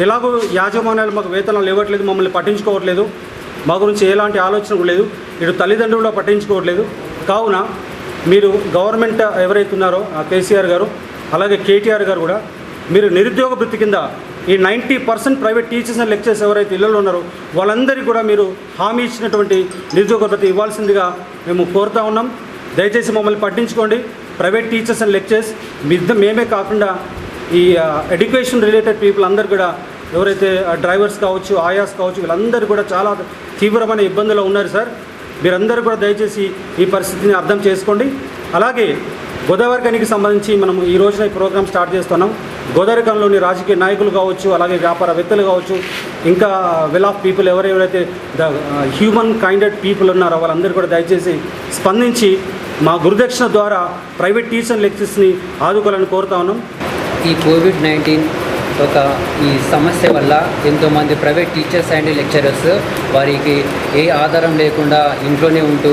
[SPEAKER 8] ఎలాగో యాజమాన్యాలు మాకు వేతనాలు ఇవ్వట్లేదు, మమ్మల్ని పట్టించుకోవట్లేదు, మా గురించి ఎలాంటి ఆలోచన లేదు, ఇటు తల్లిదండ్రులు పట్టించుకోవట్లేదు. కావున మీరు గవర్నమెంట్ ఎవరైతే ఉన్నారో కేసీఆర్ గారు అలాగే కేటీఆర్ గారు కూడా మీరు నిరుద్యోగ వృత్తి కింద ఈ 90% ప్రైవేట్ టీచర్స్ అండ్ లెక్చరర్స్ ఎవరైతే ఇళ్లలో ఉన్నారో వాళ్ళందరికీ కూడా మీరు హామీ ఇచ్చినటువంటి నిరుద్యోగ వృత్తి ఇవ్వాల్సిందిగా మేము కోరుతా ఉన్నాం. దయచేసి మమ్మల్ని పట్టించుకోండి. ప్రైవేట్ టీచర్స్ అండ్ లెక్చరర్స్ మేమే కాకుండా ఈ ఎడ్యుకేషన్ రిలేటెడ్ పీపుల్ అందరు కూడా ఎవరైతే డ్రైవర్స్ కావచ్చు, ఆయాస్ కావచ్చు, వీళ్ళందరూ కూడా చాలా తీవ్రమైన ఇబ్బందుల్లో ఉన్నారు సార్. మీరందరూ కూడా దయచేసి ఈ పరిస్థితిని అర్థం చేసుకోండి. అలాగే గోదావరిఖనికి సంబంధించి మనం ఈ రోజున ఈ ప్రోగ్రామ్ స్టార్ట్ చేస్తున్నాం. గోదావరిఖనిలోని రాజకీయ నాయకులు కావచ్చు, అలాగే వ్యాపారవేత్తలు కావచ్చు, ఇంకా వెల్ ఆఫ్ పీపుల్ ఎవరైతే ద హ్యూమన్ కైండెడ్ పీపుల్ ఉన్నారో వాళ్ళందరూ కూడా దయచేసి స్పందించి మా గురుదక్షిణ ద్వారా ప్రైవేట్ టీచర్ లెక్చర్స్ని ఆదుకోవాలని కోరుతా ఉన్నాం.
[SPEAKER 9] ఈ కోవిడ్-19 ఈ సమస్య వల్ల ఎంతోమంది ప్రైవేట్ టీచర్స్ అండ్ లెక్చరర్స్ వారికి ఏ ఆధారం లేకుండా ఇంట్లోనే ఉంటూ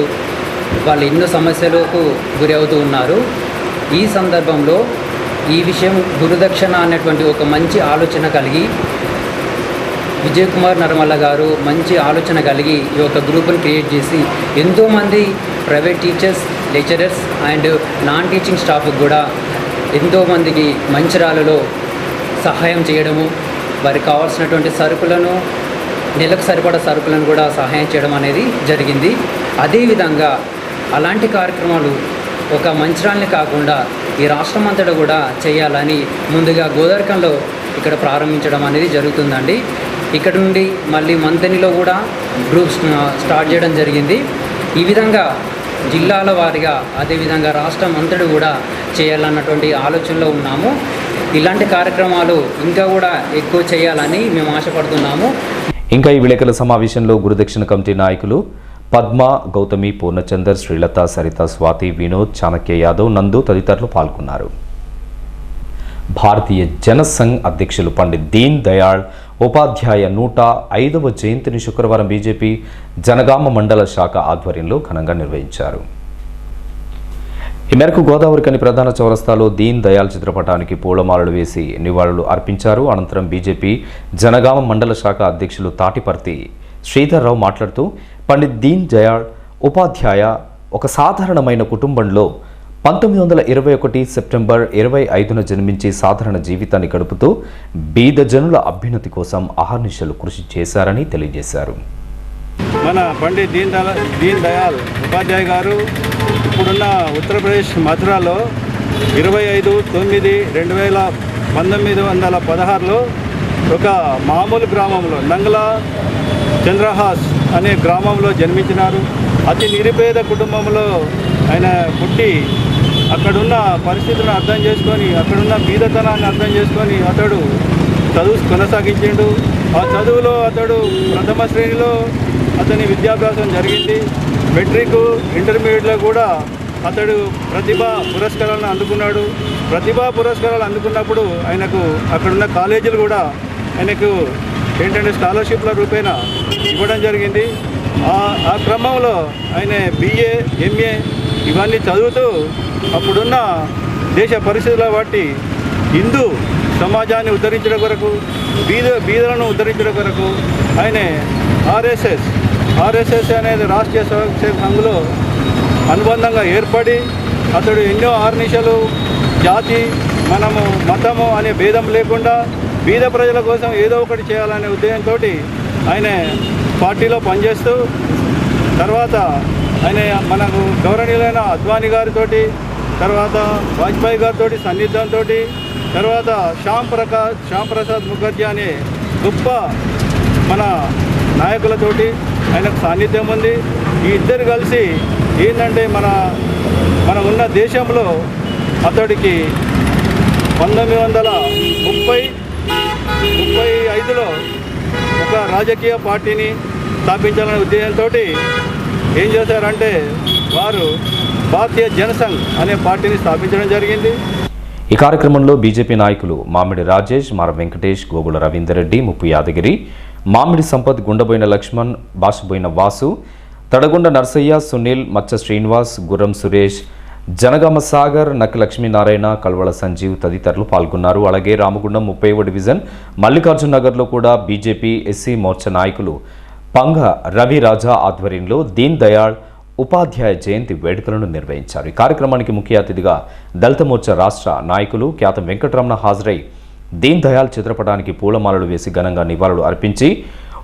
[SPEAKER 9] వాళ్ళు ఎన్నో సమస్యలకు గురి అవుతూ ఉన్నారు. ఈ సందర్భంలో ఈ విషయం గురుదక్షిణ అనేటువంటి ఒక మంచి ఆలోచన కలిగి విజయ్ కుమార్ నర్మల గారు మంచి ఆలోచన కలిగి ఈ యొక్క గ్రూప్ని క్రియేట్ చేసి ఎంతోమంది private teachers, lecturers and non teaching స్టాఫ్కి కూడా ఎంతోమందికి మంచిర్యాలలో సహాయం చేయడము, వారికి కావాల్సినటువంటి సరుకులను, నెలకు సరిపడా సరుకులను కూడా సహాయం చేయడం అనేది జరిగింది. అదేవిధంగా అలాంటి కార్యక్రమాలు ఒక మంచిర్యాలని కాకుండా ఈ రాష్ట్రం అంతటా కూడా చేయాలని ముందుగా గోదావరిఖనిలో ఇక్కడ ప్రారంభించడం అనేది జరుగుతుందండి. ఇక్కడ నుండి మళ్ళీ మంతనిలో కూడా గ్రూప్స్ స్టార్ట్ చేయడం జరిగింది. ఈ విధంగా జిల్లాల వారీగా అదేవిధంగా రాష్ట్రం అంతటా కూడా చేయాలన్నటువంటి ఆలోచనలో ఉన్నాము. ఇలాంటి కార్యక్రమాలు ఇంకా కూడా ఎక్కువ చేయాలని మేము ఆశపడుతున్నాము.
[SPEAKER 1] ఇంకా ఈ విలేకరుల సమావేశంలో గురుదక్షిణ కమిటీ నాయకులు పద్మ, గౌతమి, పూర్ణచందర్, శ్రీలత, సరిత, స్వాతి, వినోద్, చాణక్య యాదవ్, నందు తదితరులు పాల్గొన్నారు. భారతీయ జనసంఘ్ అధ్యక్షులు పండిత్ దీన్ దయాళ్ ఉపాధ్యాయ 105వ జయంతిని శుక్రవారం బీజేపీ జనగామ మండల శాఖ ఆధ్వర్యంలో ఘనంగా నిర్వహించారు. ఈ మేరకు గోదావరిఖని ప్రధాన చౌరస్తాలో దీన్ దయాళ్ చిత్రపటానికి పూలమాలలు వేసి నివాళులు అర్పించారు. అనంతరం బీజేపీ జనగామ మండల శాఖ అధ్యక్షులు తాటిపర్తి శ్రీధర్రావు మాట్లాడుతూ పండిత్ దీన్ దయాళ్ ఉపాధ్యాయ ఒక సాధారణమైన కుటుంబంలో 1921 సెప్టెంబర్ 25న జన్మించి సాధారణ జీవితాన్ని గడుపుతూ బీద జనుల అభ్యున్నతి కోసం అహర్నిశలు కృషి చేశారని తెలియజేశారు.
[SPEAKER 10] మన పండిత్ దీన్ దయాళ్ ఉపాధ్యాయ గారు ఇప్పుడున్న ఉత్తరప్రదేశ్ మథురాలో 25/9/1916లో ఒక మామూలు గ్రామంలో నంగలా చంద్రహాస్ అనే గ్రామంలో జన్మించినారు. అతి నిరుపేద కుటుంబంలో ఆయన పుట్టి అక్కడున్న పరిస్థితులను అర్థం చేసుకొని, అక్కడున్న బీదతనాన్ని అర్థం చేసుకొని అతడు చదువు కొనసాగించిండు. ఆ చదువులో అతడు ప్రథమ శ్రేణిలో అతని విద్యాభ్యాసం జరిగింది. మెట్రిక్, ఇంటర్మీడియట్లో కూడా అతడు ప్రతిభా పురస్కారాలను అందుకున్నాడు. ప్రతిభా పురస్కారాలు అందుకున్నప్పుడు ఆయనకు అక్కడున్న కాలేజీలు కూడా ఆయనకు ఏంటంటే స్కాలర్షిప్ల రూపేణ ఇవ్వడం జరిగింది. ఆ క్రమంలో ఆయన BA, MA ఇవన్నీ చదువుతూ అప్పుడున్న దేశ పరిస్థితుల బట్టి హిందూ సమాజాన్ని ఉద్ధరించడం కొరకు, బీదలను ఉద్ధరించడం కొరకు ఆయన RSS అనేది రాష్ట్రీయ స్వయం సంఘ్లో అనుబంధంగా ఏర్పడి అతడు ఎన్నో ఆర్నిశలు జాతి, మనము మతము అనే భేదం లేకుండా బీద ప్రజల కోసం ఏదో ఒకటి చేయాలనే ఉద్దేశంతో ఆయన పార్టీలో పనిచేస్తూ తర్వాత ఆయన మనకు గౌరవనీయులైన అద్వానీ గారితో, తర్వాత వాజ్పేయి గారితో సన్నిహితంతో, తర్వాత శ్యామ్ ప్రసాద్ ముఖర్జీ అనే గొప్ప మన నాయకులతోటి ఆయనకు సాన్నిధ్యం ఉంది. ఈ ఇద్దరు కలిసి ఏంటంటే మన ఉన్న దేశంలో అతడికి 1935లో ఒక రాజకీయ పార్టీని స్థాపించాలనే ఉద్దేశంతో ఏం చేశారంటే వారు భారతీయ జనసంఘ్ అనే పార్టీని స్థాపించడం జరిగింది.
[SPEAKER 1] ఈ కార్యక్రమంలో బీజేపీ నాయకులు మామిడి రాజేష్, మార వెంకటేష్, గోగుల రవీందర్ రెడ్డి, ముప్పు యాదగిరి, మామిడి సంపత్, గుండబోయిన లక్ష్మణ్, బాసుబోయిన వాసు, తడగొండ నర్సయ్య, సునీల్, మచ్చ శ్రీనివాస్, గుర్రం సురేష్, జనగామ సాగర్, నక్ లక్ష్మీనారాయణ, కల్వళ సంజీవ్ తదితరులు పాల్గొన్నారు. అలాగే రామగుండం 30వ డివిజన్ మల్లికార్జున్ నగర్లో కూడా బీజేపీ SC మోర్చా నాయకులు పంగ రవి రాజా ఆధ్వర్యంలో దీన్ దయాళ్ ఉపాధ్యాయ జయంతి వేడుకలను నిర్వహించారు. ఈ కార్యక్రమానికి ముఖ్య అతిథిగా దళిత మోర్చా రాష్ట్ర నాయకులు క్యాతం వెంకటరమణ హాజరై దీన్ దయాళ్ చిత్రపటానికి పూలమాలలు వేసి ఘనంగా నివాళులు అర్పించి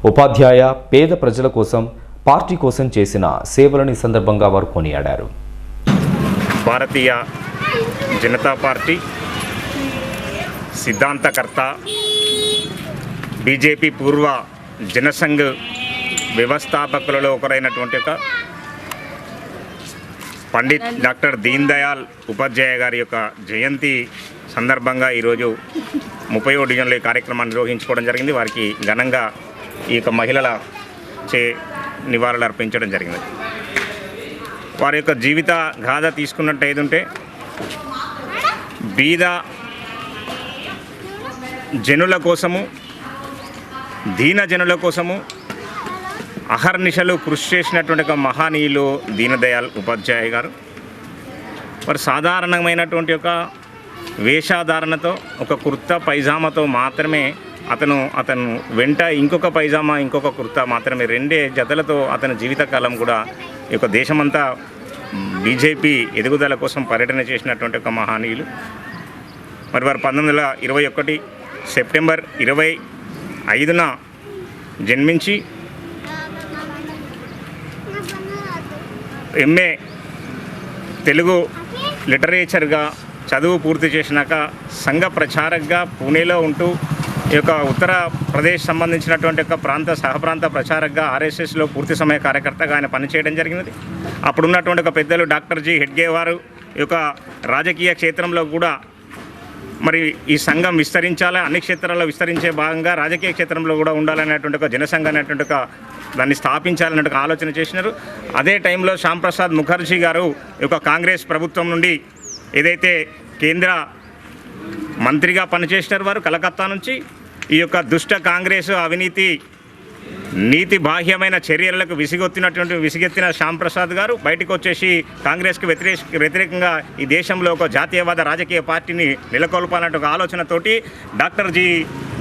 [SPEAKER 1] ఉపాధ్యాయ పేద ప్రజల కోసం పార్టీ కోసం చేసిన సేవలని సందర్భంగా వారు కొనియాడారు.
[SPEAKER 11] భారతీయ జనతా పార్టీ సిద్ధాంతకర్త, బీజేపీ పూర్వ జనసంఘ్ వ్యవస్థాపకులలో ఒకరైనటువంటి ఒక పండిత్ డాక్టర్ దీన్ దయాళ్ ఉపాధ్యాయ గారి యొక్క జయంతి సందర్భంగా ఈరోజు 30వ డివిజన్లో ఈ కార్యక్రమాన్ని నిర్వహించుకోవడం జరిగింది. వారికి ఘనంగా ఈ యొక్క మహిళల చే నివాళులు అర్పించడం జరిగింది. వారి యొక్క జీవిత గాథ తీసుకున్నట్టయితే బీద జనుల కోసము, దీన జనుల కోసము అహర్నిశలు కృషి చేసినటువంటి ఒక మహనీయులు దీన్ దయాళ్ ఉపాధ్యాయ గారు. వారు సాధారణమైనటువంటి ఒక వేషధారణతో, ఒక కుర్తా పైజామాతో మాత్రమే అతను వెంట ఇంకొక పైజామా, ఇంకొక కుర్తా మాత్రమే, 2 జతలతో అతని జీవితకాలం కూడా ఈ యొక్క దేశమంతా బీజేపీ ఎదుగుదల కోసం పర్యటన చేసినటువంటి ఒక మహనీయులు. మరి వారు 1921 సెప్టెంబర్ 25న జన్మించి ఎంఏ తెలుగు లిటరేచర్గా చదువు పూర్తి చేసినాక సంఘ ప్రచారకగా పూణేలో ఉంటూ ఈ యొక్క ఉత్తరప్రదేశ్ సంబంధించినటువంటి యొక్క సహప్రాంత ప్రచారకగా ఆర్ఎస్ఎస్లో పూర్తి సమయ కార్యకర్తగా ఆయన పనిచేయడం జరిగినది. అప్పుడున్నటువంటి ఒక పెద్దలు డాక్టర్ జి హెడ్గే వారు ఈ యొక్క రాజకీయ క్షేత్రంలో కూడా మరి ఈ సంఘం విస్తరించాలా, అన్ని క్షేత్రాల్లో విస్తరించే భాగంగా రాజకీయ క్షేత్రంలో కూడా ఉండాలనేటువంటి ఒక జనసంఘ అనేటువంటి ఒక దాన్ని స్థాపించాలనే ఆలోచన చేసినారు. అదే టైంలో శ్యామ్ ప్రసాద్ ముఖర్జీ గారు ఈ యొక్క కాంగ్రెస్ ప్రభుత్వం నుండి ఏదైతే కేంద్ర మంత్రిగా పనిచేసినారు వారు కలకత్తా నుంచి, ఈ యొక్క దుష్ట కాంగ్రెస్ అవినీతి నీతి బాహ్యమైన చర్యలకు విసిగెత్తిన శ్యామ్ ప్రసాద్ గారు బయటకు వచ్చేసి కాంగ్రెస్కి వ్యతిరేకంగా ఈ దేశంలో ఒక జాతీయవాద రాజకీయ పార్టీని నెలకొల్పాలనే ఒక ఆలోచనతోటి డాక్టర్ జి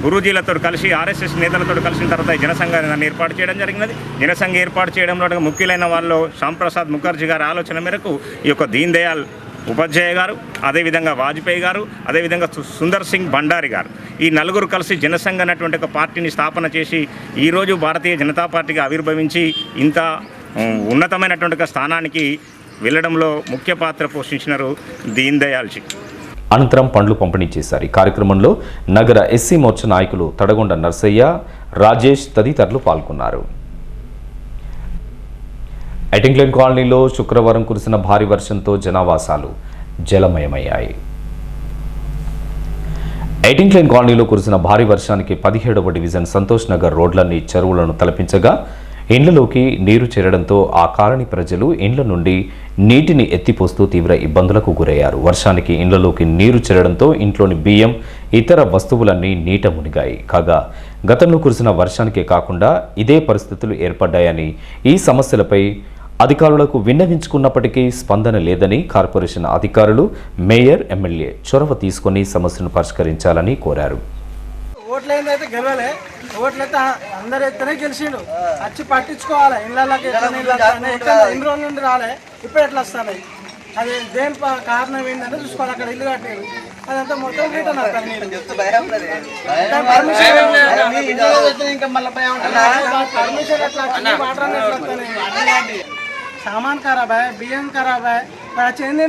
[SPEAKER 11] గురూజీలతో కలిసి ఆర్ఎస్ఎస్ నేతలతో కలిసిన తర్వాత ఈ జనసంఘాన్ని ఏర్పాటు చేయడం జరిగినది. జనసంఘ ఏర్పాటు చేయడంలో ముఖ్యులైన వాళ్ళు శ్యామ్ ప్రసాద్ ముఖర్జీ గారి ఆలోచన మేరకు ఈ యొక్క దీన్ దయాళ్ ఉపాధ్యాయ గారు, అదేవిధంగా వాజ్పేయి గారు, అదేవిధంగా సుందర్ సింగ్ భండారి గారు, ఈ నలుగురు కలిసి జనసంఘ అనేటువంటి ఒక పార్టీని స్థాపన చేసి ఈరోజు భారతీయ జనతా పార్టీగా ఆవిర్భవించి ఇంత ఉన్నతమైనటువంటి ఒక స్థానానికి వెళ్ళడంలో ముఖ్య పాత్ర పోషించినారు దీన్ దయాళ్జీ.
[SPEAKER 1] అనంతరం పండ్లు పంపిణీ చేశారు. ఈ కార్యక్రమంలో నగర ఎస్సీ మోర్చా నాయకులు తడగొండ నర్సయ్య, రాజేష్ తదితరులు పాల్గొన్నారు. ఐటింగ్లేన్ కాలనీలో శుక్రవారం కురిసిన భారీ వర్షంతో జనావాసాలు జలమయమయ్యాయి. ఐటింగ్లేన్ కాలనీలో కురిసిన భారీ వర్షానికి 17వ డివిజన్ సంతోష్ నగర్ రోడ్లన్నీ చెరువులను తలపించగా ఇండ్లలోకి నీరు చేరడంతో ఆ కాలనీ ప్రజలు ఇండ్ల నుండి నీటిని ఎత్తిపోస్తూ తీవ్ర ఇబ్బందులకు గురయ్యారు. వర్షానికి ఇండ్లలోకి నీరు చేరడంతో ఇంట్లోని బియ్యం, ఇతర వస్తువులన్నీ నీట మునిగాయి. కాగా గతంలో కురిసిన వర్షానికే కాకుండా ఇదే పరిస్థితులు ఏర్పడ్డాయని, ఈ సమస్యలపై అధికారులకు విన్నవించుకున్నప్పటికీ స్పందన లేదని కార్పొరేషన్ అధికారులు, మేయర్, ఎమ్మెల్యే చొరవ తీసుకుని సమస్యను పరిష్కరించాలని కోరారు.
[SPEAKER 12] ఓట్లైతే గెలవలే, ఓట్లయితే అందరు ఎత్తనే గెలిచిండు, వచ్చి పట్టించుకోవాలి. ఇళ్ళకి ఎన్ని రోజుల నుండి రాలే, ఇప్పుడు ఎట్లా వస్తాయి? అది దేని కారణం ఏంటంటే చూసుకోవాలి. అక్కడ ఇల్లు కట్టారు, అదంతా మొత్తం రిటర్న్ వస్తాను. పర్మిషన్ ఎట్లా వాటర్ सामान खराब है, बियम खराब है, चेंज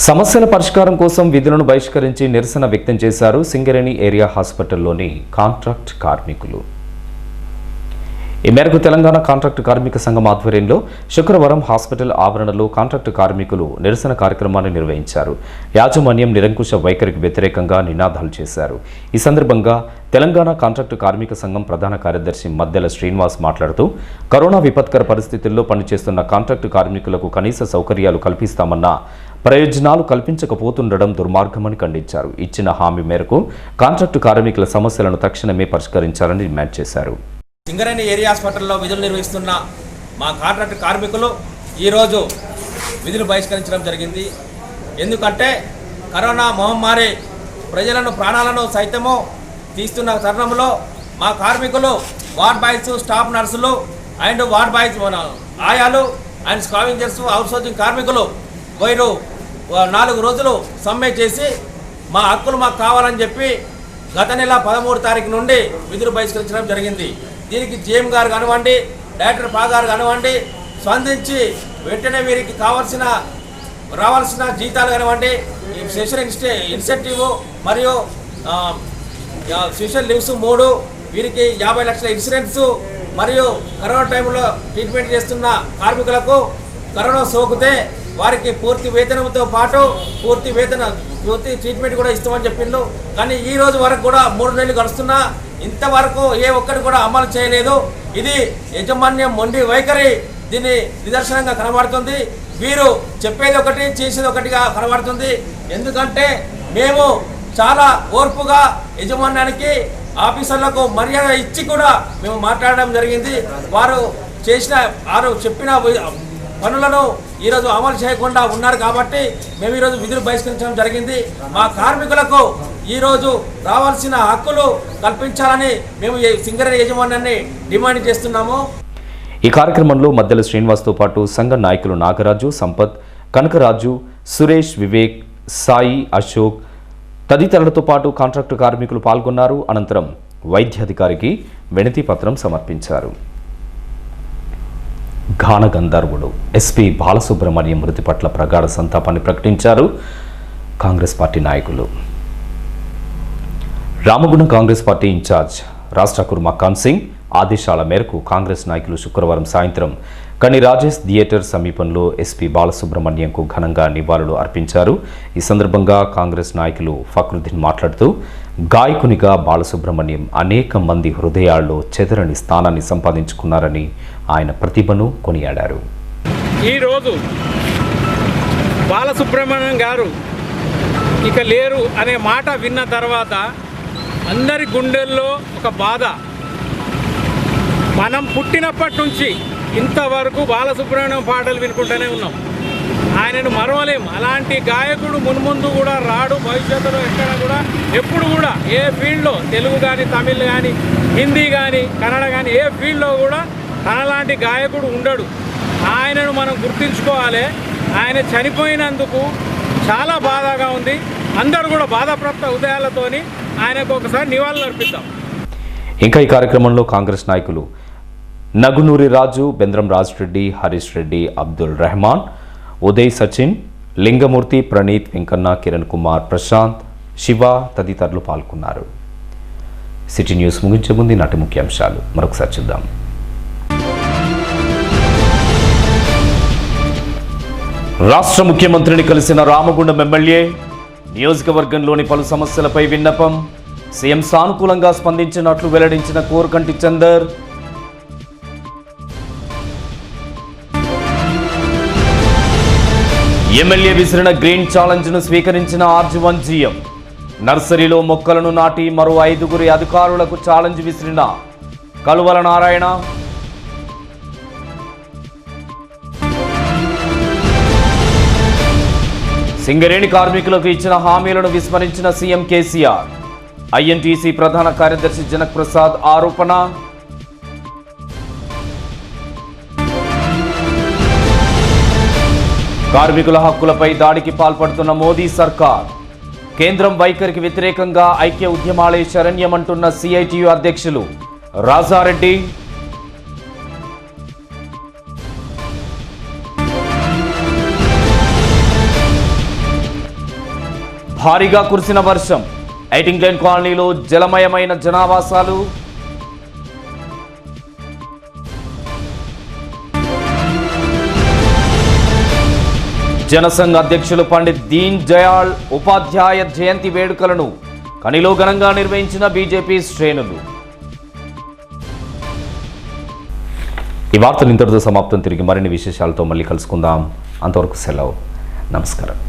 [SPEAKER 1] సమస్యల పరిష్కారం కోసం విధులను బహిష్కరించి నిరసన వ్యక్తం చేశారు సింగరేణి ఏరియా హాస్పిటల్లోని కాంట్రాక్ట్ కార్మికులు. ఈ మేరకు తెలంగాణ కాంట్రాక్ట్ కార్మిక సంఘం ఆధ్వర్యంలో శుక్రవారం హాస్పిటల్ ఆవరణలో కాంట్రాక్ట్ కార్మికులు నిరసన కార్యక్రమాన్ని నిర్వహించారు. యాజమాన్యం నిరంకుశ వైఖరికి వ్యతిరేకంగా నినాదాలు చేశారు. ఈ సందర్భంగా తెలంగాణ కాంట్రాక్ట్ కార్మిక సంఘం ప్రధాన కార్యదర్శి మద్దెల శ్రీనివాస్ మాట్లాడుతూ కరోనా విపత్కర పరిస్థితుల్లో పనిచేస్తున్న కాంట్రాక్ట్ కార్మికులకు కనీస సౌకర్యాలు కల్పిస్తామన్న ప్రయోజనాలు కల్పించకపోతుండడం దుర్మార్గమని ఖండించారు. ఇచ్చిన హామీ మేరకు కాంట్రాక్ట్ కార్మికుల సమస్యలను తక్షణమే పరిష్కరించాలని డిమాండ్ చేశారు.
[SPEAKER 13] సింగరేణి ఏరియా హాస్పిటల్లో విధులు నిర్వహిస్తున్న మా కాంట్రాక్ట్ కార్మికులు ఈరోజు విధులు బహిష్కరించడం జరిగింది. ఎందుకంటే కరోనా మహమ్మారి ప్రజలను ప్రాణాలను సైతము తీస్తున్న తరుణంలో మా కార్మికులు వార్డ్ బాయ్స్, స్టాఫ్ నర్సులు అండ్ వార్డ్ బాయ్స్, మన ఆయాలు అండ్ స్కావెంజర్స్, అవుట్సోర్సింగ్ కార్మికులు వీరు 4 రోజులు సమ్మె చేసి మా హక్కులు మాకు కావాలని చెప్పి గత నెల 13 తారీఖు నుండి విధులు బహిష్కరించడం జరిగింది. దీనికి జీఎం గారు కానివ్వండి, డైరెక్టర్ పా గారు కానివ్వండి స్పందించి వెంటనే వీరికి రావాల్సిన జీతాలు కానివ్వండి, సెషన్ ఇన్సెంటివ్ మరియు స్పెషల్ లీవ్స్ 3, వీరికి 50 లక్షల ఇన్సూరెన్స్ మరియు కరోనా టైంలో ట్రీట్మెంట్ చేస్తున్న కార్మికులకు కరోనా సోకితే వారికి పూర్తి వేతనంతో పాటు పూర్తి ట్రీట్మెంట్ కూడా ఇస్తామని చెప్పిండు. కానీ ఈ రోజు వరకు కూడా 3 నెలలు గడుస్తున్నా ఇంతవరకు ఏ ఒక్కటి కూడా అమలు చేయలేదు. ఇది యాజమాన్యం మొండి వైఖరి దీన్ని నిదర్శనంగా కనబడుతుంది. వీరు చెప్పేది ఒకటి చేసేది ఒకటిగా కనబడుతుంది. ఎందుకంటే మేము చాలా ఓర్పుగా యాజమాన్యానికి ఆఫీసర్లకు మర్యాద ఇచ్చి కూడా మేము మాట్లాడడం జరిగింది. వారు చెప్పిన పనులను ఈరోజు అమలు చేయకుండా ఉన్నారు కాబట్టి మేము ఈరోజు విధులు బహిష్కరించడం జరిగింది. మా కార్మికులకు ఈరోజు రావాల్సిన హక్కులు కల్పించాలని మేము సింగరేణి యాజమాన్యాన్ని డిమాండ్ చేస్తున్నాము.
[SPEAKER 1] ఈ కార్యక్రమంలో మద్దెల శ్రీనివాస్తో పాటు సంఘ నాయకులు నాగరాజు, సంపత్, కనకరాజు, సురేష్, వివేక్, సాయి, అశోక్ తదితరులతో పాటు కాంట్రాక్టు కార్మికులు పాల్గొన్నారు. అనంతరం వైద్యాధికారికి వినతి పత్రం సమర్పించారు. గాన గంధర్వుడు ఎస్పీ బాలసుబ్రహ్మణ్యం మృతి పట్ల ప్రగాఢ సంతాపాన్ని ప్రకటించారు కాంగ్రెస్ పార్టీ నాయకులు. రామగుండం కాంగ్రెస్ పార్టీ ఇన్ఛార్జ్ రాష్ట్ర కుర్మా ఖాన్ సింగ్ ఆదేశాల మేరకు కాంగ్రెస్ నాయకులు శుక్రవారం సాయంత్రం కని రాజేష్ థియేటర్ సమీపంలో ఎస్పీ బాలసుబ్రహ్మణ్యంకు ఘనంగా నివాళులు అర్పించారు. ఈ సందర్భంగా కాంగ్రెస్ నాయకులు ఫక్రుద్దీన్ మాట్లాడుతూ గాయకునిగా బాలసుబ్రహ్మణ్యం అనేక మంది హృదయాల్లో చెదరని స్థానాన్ని సంపాదించుకున్నారని ఆయన ప్రతిభను కొనియాడారు.
[SPEAKER 14] ఈరోజు బాలసుబ్రహ్మణ్యం గారు ఇక లేరు అనే మాట విన్న తర్వాత అందరి గుండెల్లో ఒక బాధ. మనం పుట్టినప్పటి నుంచి ఇంతవరకు బాలసుబ్రహ్మణ్యం పాటలు వినుకుంటూనే ఉన్నాం. ఆయనను మరవలేం. అలాంటి గాయకుడు మున్ముందు కూడా రాడు. భవిష్యత్తులో ఎక్కడ కూడా ఎప్పుడు కూడా ఏ ఫీల్డ్లో, తెలుగు కానీ, తమిళ్ కానీ, హిందీ కానీ, కన్నడ కానీ, ఏ ఫీల్డ్లో కూడా తనలాంటి గాయకుడు ఉండడు. ఆయనను మనం గుర్తుంచుకోవాలి. ఆయన చనిపోయినందుకు చాలా బాధగా ఉంది. అందరూ కూడా బాధాప్రాప్త హృదయాలతోని ఆయనకు ఒకసారి నివాళులు అర్పిద్దాం.
[SPEAKER 1] ఇంకా ఈ కార్యక్రమంలో కాంగ్రెస్ నాయకులు నగునూరి రాజు, బెంద్రం రాజరెడ్డి, హరీష్ రెడ్డి, అబ్దుల్ రెహమాన్, ఉదయ్, సచిన్, లింగమూర్తి, ప్రణీత్, వెంకన్న, కిరణ్ కుమార్, ప్రశాంత్, శివ తదితరులు పాల్గొన్నారు. సిటీ న్యూస్ ముగించే ముందు నాటి ముఖ్యాంశాలు మరొకసారి చూద్దాం. రాష్ట్ర ముఖ్యమంత్రిని కలిసిన రామగుండం ఎమ్మెల్యే, నియోజకవర్గంలోని పలు సమస్యలపై విన్నపం, సీఎం సానుకూలంగా స్పందించినట్లు వెల్లడించిన కోరకంటి చందర్. ఎమ్మెల్యే విసిరిన గ్రీన్ ఛాలెంజ్ ను స్వీకరించిన ఆర్జీవన్ జీఎం. నర్సరీలో మొక్కలను నాటి మరో 5 అధికారులకు ఛాలెంజ్ విసిరిన కలువల నారాయణ. సింగరేణి కార్మికులకు ఇచ్చిన హామీలను విస్మరించిన సీఎం కేసీఆర్. ఐఎన్టీసీ ప్రధాన కార్యదర్శి జనక్ ప్రసాద్ ఆరోపణ. కార్మికుల హక్కులపై దాడికి పాల్పడుతున్న మోదీ సర్కార్. కేంద్రం వైఖరికి వ్యతిరేకంగా ఐక్య ఉద్యమాలే శరణ్యమంటున్న సిఐటియు అధ్యక్షులు రాజారెడ్డి. భారీగా కురిసిన వర్షం, ఐటింగ్లైన్ కాలనీలో జలమయమైన జనావాసాలు. జనసంఘ్ అధ్యక్షులు పండిత్ దీన్ దయాళ్ ఉపాధ్యాయ జయంతి వేడుకలను కనిలో ఘనంగా నిర్వహించిన బీజేపీ శ్రేణులు. ఈ వార్తలు ఇంతటితో సమాప్తం. తిరిగి మరిన్ని విశేషాలతో మళ్ళీ కలుసుకుందాం. అంతవరకు సెలవు. నమస్కారం.